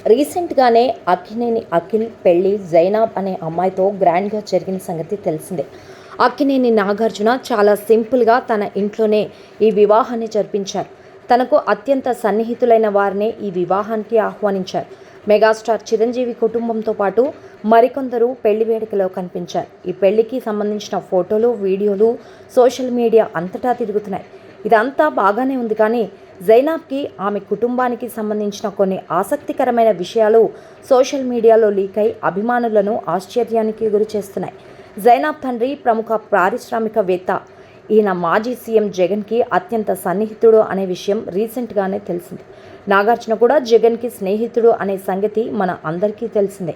రీసెంట్గానే అక్కినేని అఖిల్ పెళ్లి జైనాబ్ అనే అమ్మాయితో గ్రాండ్గా జరిగిన సంగతి తెలిసిందే. అక్కినేని నాగార్జున చాలా సింపుల్గా తన ఇంట్లోనే ఈ వివాహాన్ని జరిపించారు. తనకు అత్యంత సన్నిహితులైన వారినే ఈ వివాహానికి ఆహ్వానించారు. మెగాస్టార్ చిరంజీవి కుటుంబంతో పాటు మరికొందరు పెళ్లి వేడుకలో కనిపించారు. ఈ పెళ్లికి సంబంధించిన ఫోటోలు, వీడియోలు సోషల్ మీడియా అంతటా తిరుగుతున్నాయి. ఇదంతా బాగానే ఉంది, కానీ జైనాబ్కి, ఆమె కుటుంబానికి సంబంధించిన కొన్ని ఆసక్తికరమైన విషయాలు సోషల్ మీడియాలో లీక్ అయి అభిమానులను ఆశ్చర్యానికి గురి చేస్తున్నాయి. జైనాబ్ తండ్రి ప్రముఖ పారిశ్రామికవేత్త. ఈయన మాజీ సీఎం జగన్కి అత్యంత సన్నిహితుడు అనే విషయం రీసెంట్గానే తెలిసింది. నాగార్జున కూడా జగన్కి స్నేహితుడు అనే సంగతి మన అందరికీ తెలిసిందే.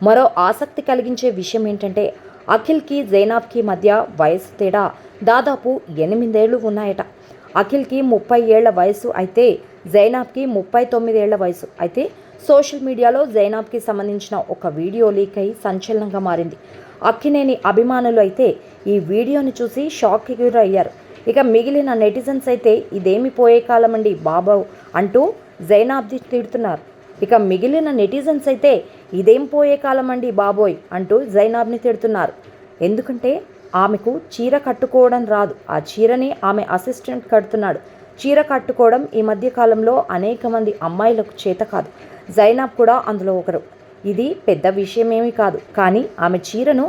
మరో ఆసక్తి కలిగించే విషయం ఏంటంటే, అఖిల్కి జైనాబ్కి మధ్య వయసు తేడా దాదాపు 8 ఏళ్లు ఉన్నాయట. అఖిల్కి 30 ఏళ్ల వయసు అయితే జైనాబ్కి 39 ఏళ్ల వయసు. అయితే సోషల్ మీడియాలో జైనాబ్కి సంబంధించిన ఒక వీడియో లీక్ అయి సంచలనంగా మారింది. అక్కినేని అభిమానులు అయితే ఈ వీడియోని చూసి షాక్కి గురయ్యారు. ఇక మిగిలిన నెటిజన్స్ అయితే ఇదేమి పోయే కాలమండి బాబు అంటూ జైనాబ్ది తిడుతున్నారు. ఇక మిగిలిన నెటిజన్స్ అయితే ఇదేం పోయే కాలమండి బాబోయ్ అంటూ జైనాబ్ని తిడుతున్నారు. ఎందుకంటే ఆమెకు చీర కట్టుకోవడం రాదు. ఆ చీరని ఆమె అసిస్టెంట్ కడుతున్నాడు. చీర కట్టుకోవడం ఈ మధ్య కాలంలో అనేక మంది అమ్మాయిలకు చేత కాదు. జైనాబ్ కూడా అందులో ఒకరు. ఇది పెద్ద విషయమేమీ కాదు, కానీ ఆమె చీరను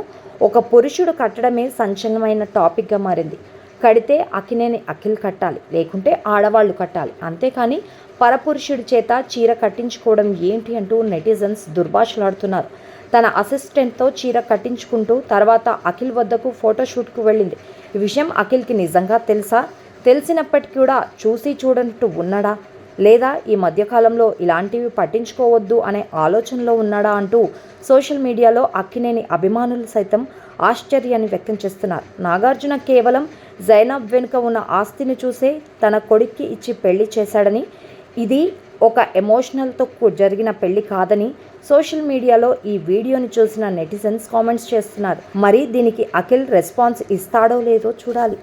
ఒక పురుషుడు కట్టడమే సంచలనమైన టాపిక్గా మారింది. కడితే అక్కినేని అఖిల్ కట్టాలి, లేకుంటే ఆడవాళ్లు కట్టాలి, అంతేకాని పరపురుషుడి చేత చీర కట్టించుకోవడం ఏంటి అంటూ నెటిజన్స్ దుర్భాషలాడుతున్నారు. తన అసిస్టెంట్తో చీర కట్టించుకుంటూ తర్వాత అఖిల్ వద్దకు ఫోటోషూట్కు వెళ్ళింది. ఈ విషయం అఖిల్కి నిజంగా తెలుసా? తెలిసినప్పటికీ కూడా చూసి చూడనట్టు ఉన్నాడా, లేదా ఈ మధ్యకాలంలో ఇలాంటివి పట్టించుకోవద్దు అనే ఆలోచనలో ఉన్నాడా అంటూ సోషల్ మీడియాలో అక్కినేని అభిమానులు సైతం ఆశ్చర్యాన్ని వ్యక్తం చేస్తున్నారు. నాగార్జున కేవలం జైనాబ్ వెనుక ఉన్న ఆస్తిని చూసే తన కొడుక్కి ఇచ్చి పెళ్లి చేశాడని, ఇది ఒక ఎమోషనల్తో జరిగిన పెళ్లి కాదని సోషల్ మీడియాలో ఈ వీడియోని చూసిన నెటిజన్స్ కామెంట్స్ చేస్తున్నారు. మరి దీనికి అఖిల్ రెస్పాన్స్ ఇస్తాడో లేదో చూడాలి.